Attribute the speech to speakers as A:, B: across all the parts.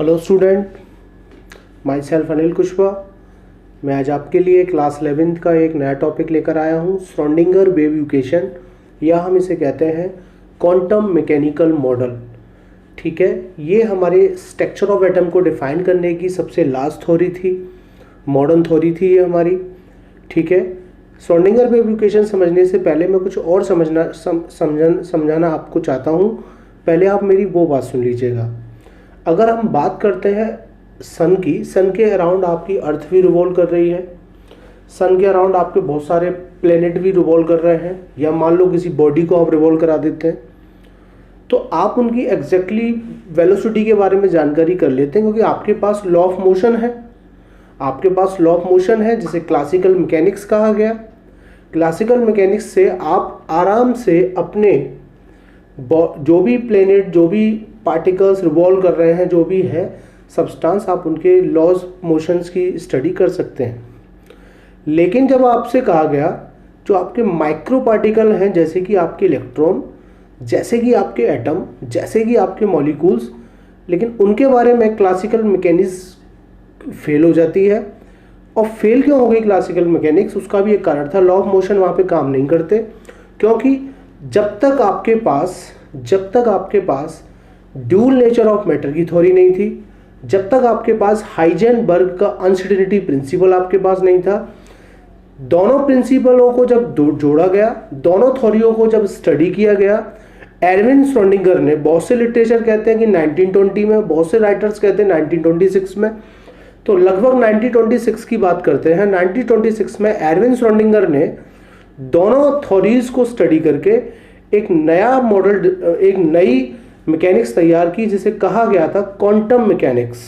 A: Hello student, my self Anil Kushwaha. मैं आज आपके लिए क्लास 11th का एक नया टॉपिक लेकर आया हूँ, श्रोडिंगर वेव इक्वेशन, या हम इसे कहते हैं क्वांटम मैकेनिकल मॉडल। ठीक है, ये हमारे स्ट्रक्चर ऑफ एटम को डिफाइन करने की सबसे लास्ट थ्योरी थी, मॉडर्न थ्योरी थी ये हमारी। ठीक है, श्रोडिंगर वेव इक्वेशन समझने से पहले मैं कुछ और समझाना आपको चाहता हूँ। पहले आप मेरी वो बात सुन लीजिएगा। अगर हम बात करते हैं सन की, सन के अराउंड आपकी अर्थ भी रिवॉल्व कर रही है, सन के अराउंड आपके बहुत सारे प्लेनेट भी रिवॉल्व कर रहे हैं, या मान लो किसी बॉडी को आप रिवॉल्व करा देते हैं, तो आप उनकी एग्जैक्टली वेलोसिटी के बारे में जानकारी कर लेते हैं, क्योंकि आपके पास लॉ ऑफ मोशन है। आपके पास लॉ ऑफ मोशन है जिसे क्लासिकल मैकेनिक्स कहा गया। क्लासिकल मैकेनिक्स से आप आराम से अपने जो भी प्लेनेट, जो भी पार्टिकल्स रिवॉल्व कर रहे हैं, जो भी है सब्सटेंस, आप उनके लॉज मोशंस की स्टडी कर सकते हैं। लेकिन जब आपसे कहा गया जो आपके माइक्रो पार्टिकल हैं, जैसे कि आपके इलेक्ट्रॉन, जैसे कि आपके एटम, जैसे कि आपके मॉलिक्यूल्स, लेकिन उनके बारे में क्लासिकल मैकेनिक्स फेल हो जाती है। और फेल क्यों हो गई क्लासिकल मैकेनिक्स? उसका भी एक कारण था, लॉ ऑफ मोशन वहाँ पे काम नहीं करते, क्योंकि जब तक आपके पास ड्यूल नेचर ऑफ मैटर की थ्योरी नहीं थी, जब तक आपके पास हाइजेनबर्ग का अनसर्टेनिटी प्रिंसिपल आपके पास नहीं था, दोनों प्रिंसिपलों को जब जोड़ा गया, दोनों थ्योरियों को जब स्टडी किया गया, एरविन श्रोडिंगर ने, बहुत से लिटरेचर कहते हैं कि 1920 में, बहुत से राइटर्स कहते हैं 1926 में, तो लगभग 1926 की बात करते हैं। 1926 में एरविन श्रोडिंगर ने दोनों थ्योरीज को स्टडी करके एक नया मॉडल, एक नई मैकेनिक्स तैयार की, जिसे कहा गया था quantum mechanics.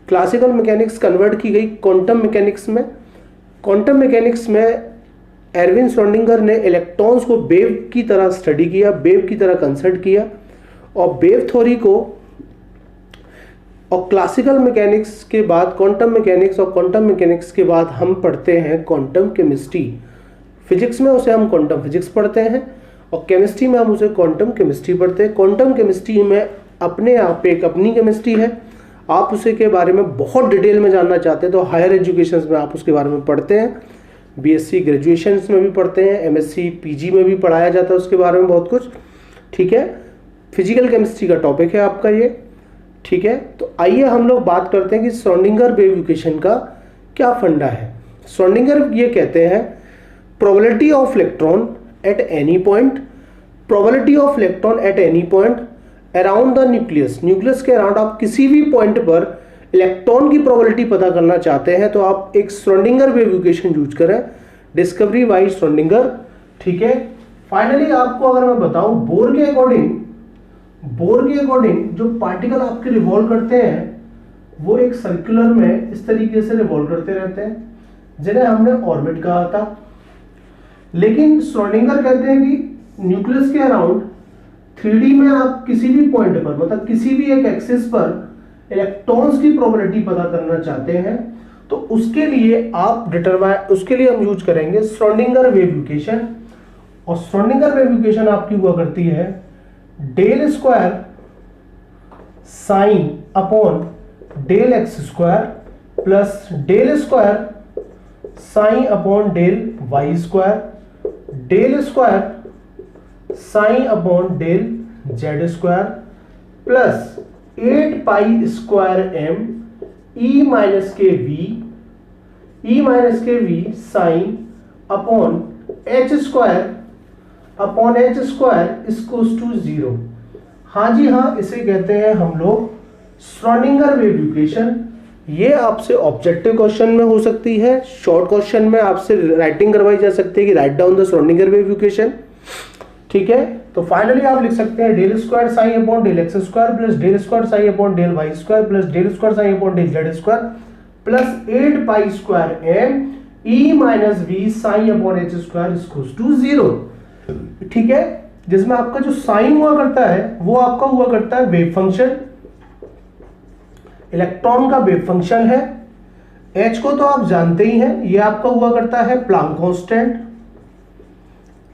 A: Classical mechanics convert की गई क्वांटम मैकेनिक्स में। क्वांटम मैकेनिक्स में एरविन श्रोडिंगर ने इलेक्ट्रॉन्स को वेव की तरह स्टडी किया, वेव की तरह कंसिडर किया, और वेव थ्योरी को, और क्लासिकल मैकेनिक्स के बाद क्वांटम मैकेनिक्स, और क्वांटम मैकेनिक्स के बाद हम पढ़ते हैं क्वांटम केमिस्ट्री। फिजिक्स में उसे हम क्वांटम फिजिक्स पढ़ते हैं, और केमिस्ट्री में हम उसे क्वांटम केमिस्ट्री पढ़ते हैं। क्वांटम केमिस्ट्री में अपने आप एक अपनी केमिस्ट्री है। आप उसे के बारे में बहुत डिटेल में जानना चाहते हैं तो हायर एजुकेशन में आप उसके बारे में पढ़ते हैं, बीएससी ग्रेजुएशन में भी पढ़ते हैं, एमएससी पीजी में भी पढ़ाया जाता है उसके बारे में बहुत कुछ। ठीक है, फिजिकल केमिस्ट्री का टॉपिक है आपका ये। ठीक है, तो आइए हम लोग बात करते हैं कि श्रोडिंगर वेव इक्वेशन का क्या फंडा है। श्रोडिंगर ये कहते हैं probability of electron at any point, probability of electron at any point around the nucleus. Nucleus के अराउंड आप किसी भी पॉइंट पर इलेक्ट्रॉन की प्रोबेबिलिटी पता करना चाहते हैं तो आप एक श्रोडिंगर वेव इक्वेशन यूज करें, डिस्कवरी बाय श्रोडिंगर। ठीक है, फाइनली आपको अगर मैं बताऊं, बोर के अकॉर्डिंग जो पार्टिकल आपके रिवॉल्व करते हैं वो एक सर्कुलर में इस तरीके से रिवॉल्व करते रहते हैं, जिन्हें हमने ऑर्बिट कहा था। लेकिन श्रोडिंगर कहते हैं कि न्यूक्लियस के अराउंड 3D में आप किसी भी पॉइंट पर, मतलब किसी भी एक एक्सिस पर इलेक्ट्रॉन्स की प्रोबेबिलिटी पता करना चाहते हैं, तो उसके लिए हम यूज करेंगे श्रोडिंगर वेव इक्वेशन। और श्रोडिंगर वेव इक्वेशन आपकी हुआ करती है del square psi upon del x square plus del square psi upon del Y square, del square psi upon del Z square plus 8 pi square M E minus के V sign upon H square equals to 0। हाँ जी हाँ, इसे कहते हैं हम लोग Schrodinger wave equation. ये आपसे ऑब्जेक्टिव क्वेश्चन में हो सकती है, शॉर्ट क्वेश्चन में आपसे राइटिंग करवाई जा सकती है कि write down the Schrodinger wave equation. ठीक है, तो फाइनली आप लिख सकते हैं del square psi upon del x square plus del square psi upon del Y square plus del square psi upon del Z square plus 8 pi square M E minus V sign upon H square equals to 0। ठीक है, जिसमें आपका जो sign हुआ करता है वो आपका हुआ करता है वेव फंक्शन, इलेक्ट्रॉन का वेव फंक्शन है। एच को तो आप जानते ही हैं, ये आपका हुआ करता है प्लांक कांस्टेंट,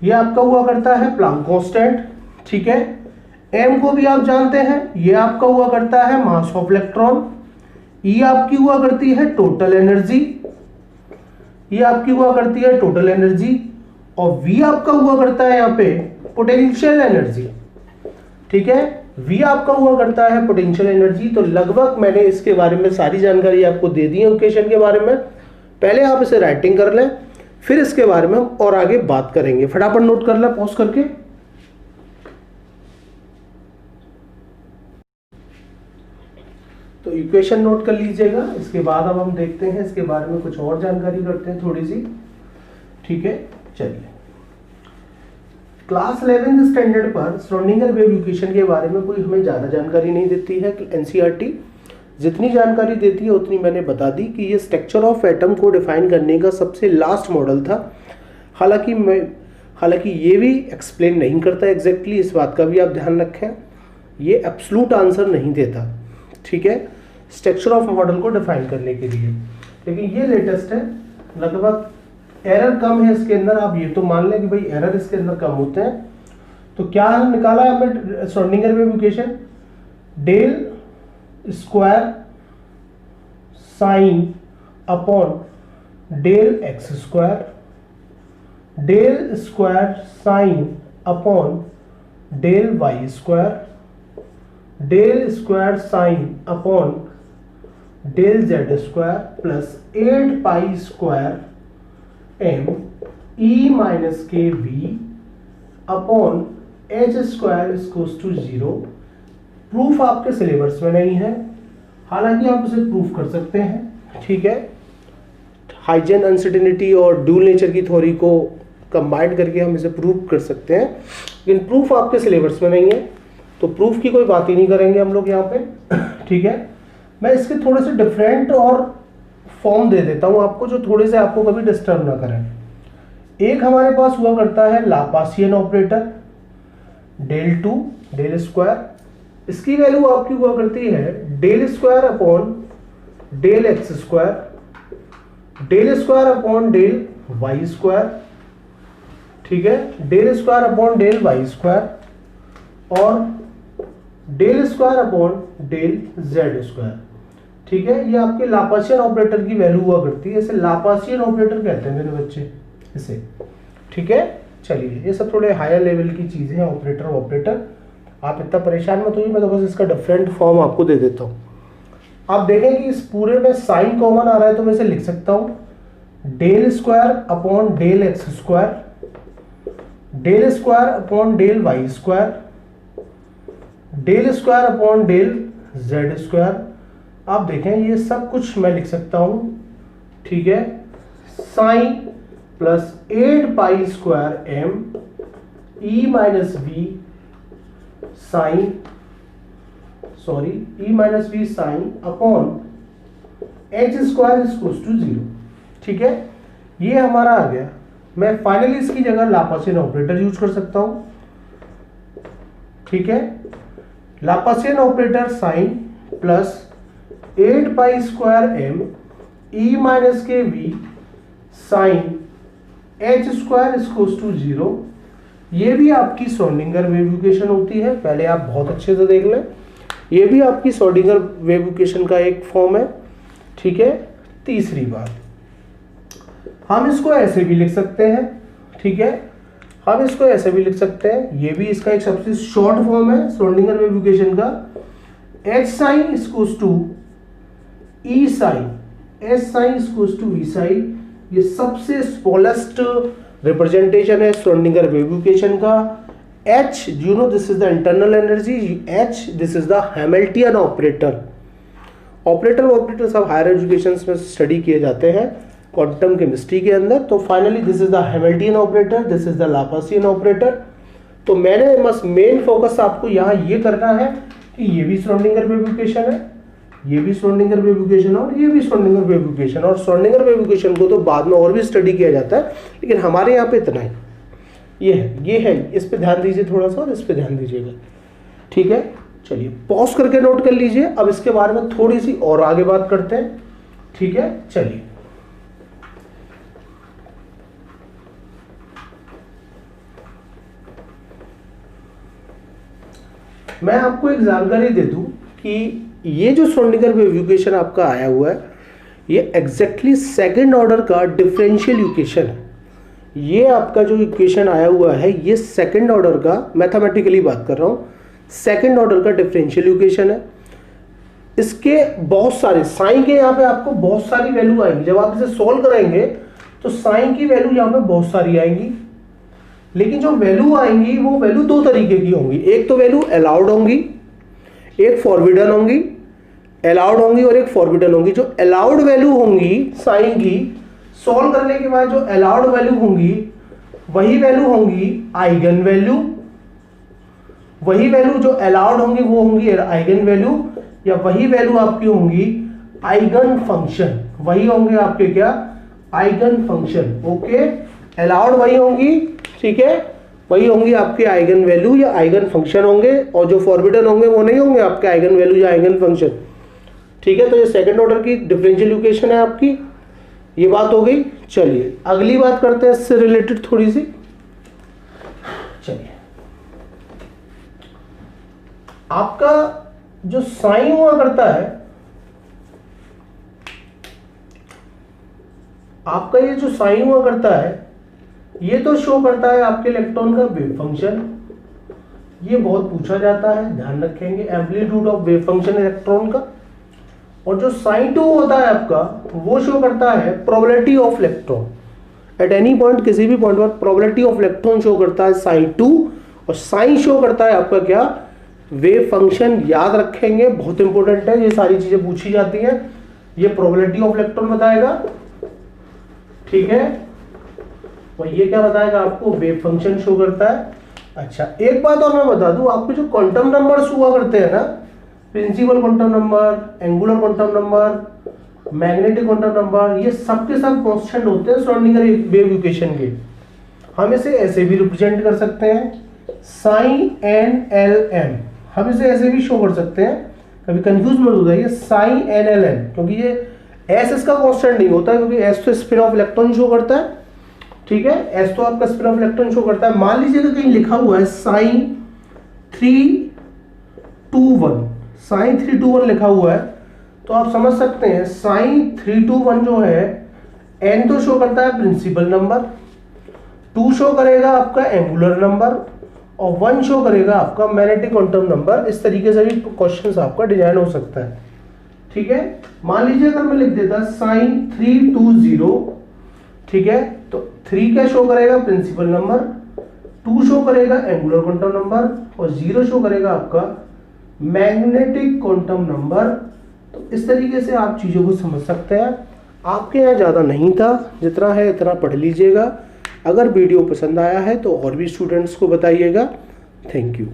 A: ये आपका हुआ करता है प्लांक कांस्टेंट। ठीक है, m को भी आप जानते हैं, ये आपका हुआ करता है मास ऑफ इलेक्ट्रॉन, E आपकी हुआ करती है टोटल एनर्जी, ये आपकी हुआ करती है टोटल एनर्जी, और V आपका हुआ करता है यहाँ पे पोटेंशियल एनर्जी। ठीक है, V आपका हुआ करता है पोटेंशियल एनर्जी। तो लगभग मैंने इसके बारे में सारी जानकारी आपको दे दी है इक्वेशन के बारे में। पहले आप इसे राइटिंग कर लें, फिर इसके बारे में हम और आगे बात करेंगे। फटाफट नोट कर लें पॉज करके। तो इक्वेशन नोट कर लीजिएगा। इसके बाद अब हम देखते हैं इसके बारे में कुछ और जानकारी करते हैं थोड़ी सी। ठीक है, चलिए। क्लास 11th स्टैंडर्ड पर श्रोडिंगर वेव इक्वेशन के बारे में कोई हमें ज़्यादा जानकारी नहीं देती है एनसीईआरटी। जितनी जानकारी देती है उतनी मैंने बता दी कि ये स्ट्रक्चर ऑफ एटम को डिफाइन करने का सबसे लास्ट मॉडल था। हालांकि ये भी एक्सप्लेन नहीं करता एग्जैक्टली, इस बात का भी आप ध्यान रखें। ये एब्सोल्यूट आंसर नहीं देता, ठीक है, स्ट्रक्चर ऑफ मॉडल को डिफाइन करने के लिए। लेकिन ये लेटेस्ट है, लगभग एरर कम है इसके अंदर। आप ये तो मान लें कि भाई एरर इसके अंदर कम होते हैं। तो क्या निकाला है हमें Schrodinger wave equation? Del square psi upon del x square, del square psi upon del Y square, del square psi upon del Z square plus 8 pi square M E minus के V upon H square equals to 0। Proof आपके syllabus में नहीं है, हालांकि आप उसे proof कर सकते हैं। ठीक है, हाइजेन अनसर्टेनिटी और ड्यूल नेचर की थ्योरी को कंबाइन करके हम इसे प्रूफ कर सकते हैं, लेकिन प्रूफ आपके सिलेबस में नहीं है, तो प्रूफ की कोई बात ही नहीं करेंगे हम लोग यहाँ पे। ठीक है, मैं इसके थोड़े से डिफरेंट और फॉर्म दे देता हूँ आपको, जो थोड़े से आपको कभी डिस्टर्ब ना करें। एक हमारे पास हुआ करता है Laplacian operator, del 2 del square, इसकी वैल्यू आपकी हुआ करती है del square upon del x square, del square upon del Y square, ठीक है, del square upon del Y square और del square upon del Z square. ठीक है, ये आपके लाप्लासियन ऑपरेटर की वैल्यू हुआ करती है, इसे लाप्लासियन ऑपरेटर कहते हैं मेरे बच्चे इसे। ठीक है, चलिए, ये सब थोड़े हायर लेवल की चीजें हैं, ऑपरेटर। आप इतना परेशान मत होइए, मैं तो बस इसका डिफरेंट फॉर्म आपको दे देता हूँ। आप देखें कि इस पूरे में साइन कॉमन आ रहा है, तो मैं इसे लिख सकता हूँ del square upon del x square, del square upon del Y square, del square upon del Z square. आप देखें ये सब कुछ मैं लिख सकता हूं। ठीक है, sine plus 8 pi square M E minus V sign upon H square equals to 0। ठीक है, ये हमारा आ गया। मैं फाइनली इसकी जगह लाप्लासियन ऑपरेटर यूज कर सकता हूं। ठीक है, Laplacian operator psi plus 8 pi square M E minus के V psi H square equals to 0। ये भी आपकी श्रोडिंगर वेव इक्वेशन होती है, पहले आप बहुत अच्छे से देख लें। ये भी आपकी श्रोडिंगर वेव इक्वेशन का एक फॉर्म है। ठीक है, तीसरी बात, हम इसको ऐसे भी लिख सकते हैं। ठीक है, हम इसको ऐसे भी लिख सकते हैं, ये भी इसका एक सबसे शॉर्ट फॉर्म है श्रोडिंगर वेव इक्वेशन का। H sine equals to E sine, S sine equals to V sine. ये सबसे स्मॉलेस्ट रिप्रेजेंटेशन है श्रोडिंगर वेव इक्वेशन का। H, you know this is the internal energy, H this is the Hamiltonian operator। Operator सब higher education में study किए जाते हैं quantum chemistry के अंदर। तो finally this is the Hamiltonian operator, this is the Laplacian operator. तो मैंने बस मेन फोकस आपको यहाँ ये करना है कि ये भी श्रोडिंगर वेव इक्वेशन है, ये भी श्रोडिंगर वेव इक्वेशन और ये भी श्रोडिंगर वेव इक्वेशन। और श्रोडिंगर वेव इक्वेशन को तो बाद में और भी स्टडी किया जाता है, लेकिन हमारे यहाँ पे इतना ही ये है। इस पे ध्यान दीजिए थोड़ा सा और इस पे ध्यान दीजिएगा। ठीक है, चलिए पॉज करके नोट कर लीजिए। अब इसके बारे में थोड़ी सी और आगे बात करते हैं। ठीक है, चलिए। मैं आपको एक जानकारी दे दूं कि ये जो श्रोडिंगर वेव इक्वेशन आपका आया हुआ है, ये एग्जैक्टली सेकंड ऑर्डर का डिफरेंशियल इक्वेशन है। ये आपका जो इक्वेशन आया हुआ है, ये सेकंड ऑर्डर का, मैथमेटिकली बात कर रहा हूँ, सेकंड ऑर्डर का डिफरेंशियल इक्वेशन है। इसके बहुत सारे साइन के यहाँ पे आपको बहुत सारी वैल्यू आएंगी। जब आप इसे सॉल्व कराएंगे तो साइन की वैल्यू यहाँ पे बहुत सारी आएंगी, लेकिन जो वैल्यू आएंगी वो वैल्यू दो तरीके की होंगी। एक तो वैल्यू अलाउड होंगी, एक फॉरबिडन होंगी। अलाउड होंगी और एक फॉरबिडन होंगी। जो अलाउड वैल्यू होंगी साइन की, सॉल्व करने के बाद जो अलाउड वैल्यू होंगी वही वैल्यू होंगी आइगन वैल्यू। वही वैल्यू जो अलाउड होंगी वो होंगी आइगन वैल्यू, या वही वैल्यू आपकी होंगी आइगन फंक्शन। वही होंगे आपके क्या, आइगन फंक्शन। ओके, अलाउड वही होंगी, ठीक है, वही होंगी आपके आइगन वैल्यू या आइगन फंक्शन होंगे, और जो फॉरबिडन होंगे वो नहीं होंगे आपके आइगन वैल्यू या आइगन फंक्शन। ठीक है, तो ये सेकंड ऑर्डर की डिफरेंशियल इक्वेशन है आपकी। ये बात हो गई। चलिए अगली बात करते हैं इससे रिलेटेड थोड़ी सी। चलिए, आपका जो साइन हुआ करता है, आपका ये जो साइन हुआ करता है, ये तो शो करता है आपके इलेक्ट्रॉन का वेव फंक्शन। ये बहुत पूछा जाता है, ध्यान रखेंगे, amplitude of wave function electron का। और जो साइन 2 होता है आपका, वो शो करता है probability of electron. At any point, किसी भी पॉइंट पर प्रोबेबिलिटी ऑफ इलेक्ट्रॉन शो करता है साइन 2, और साइन शो करता है आपका क्या, वेव फंक्शन। याद रखेंगे, बहुत इंपॉर्टेंट है, ये सारी चीजें पूछी जाती हैं। ये प्रोबेबिलिटी ऑफ इलेक्ट्रॉन बताएगा, ठीक है, और ये क्या बताएगा आपको, वेव फंक्शन शो करता है। अच्छा, एक बात और मैं बता दूं, आपके जो क्वांटम नंबर्स हुआ करते हैं ना, principal quantum number, angular quantum number, magnetic quantum number, ये सब के सब कांस्टेंट होते हैं श्रोडिंगर वेव इक्वेशन के। हम इसे ऐसे भी रिप्रेजेंट कर सकते हैं, साइन एन एल एम, हम इसे ऐसे भी शो कर सकते हैं, कभी कंफ्यूज मत हो जाइए, साइन एन एल एम, क्योंकि ये एस इसका कांस्टेंट नहीं होता, क्योंकि एस तो स्पिन ऑफ इलेक्ट्रॉन शो करता है, ठीक है, एस तो आपका स्पिन ऑफ इलेक्ट्रॉन शो करता है। मान लीजिए कहीं लिखा हुआ है साइन 321, साइन 321 लिखा हुआ है, तो आप समझ सकते हैं साइन 321 जो है, एन तो शो करता है प्रिंसिपल नंबर, 2 शो करेगा आपका एंगुलर नंबर, और 1 शो करेगा आपका मैग्नेटिक क्वांटम नंबर। इस तरीके से भी क्वेश्चन आपका डिजाइन हो सकता है, ठीक है। मान लीजिए अगर मैं लिख देता साइन 320, ठीक है, तो 3 क्या शो करेगा, प्रिंसिपल नंबर, 2 शो करेगा एंगुलर क्वांटम नंबर, और 0 शो करेगा आपका मैग्नेटिक क्वांटम नंबर। तो इस तरीके से आप चीजों को समझ सकते हैं। आपके यहाँ ज़्यादा नहीं था, जितना है इतना पढ़ लीजिएगा। अगर वीडियो पसंद आया है तो और भी स्टूडेंट्स को बताइएगा। Thank you.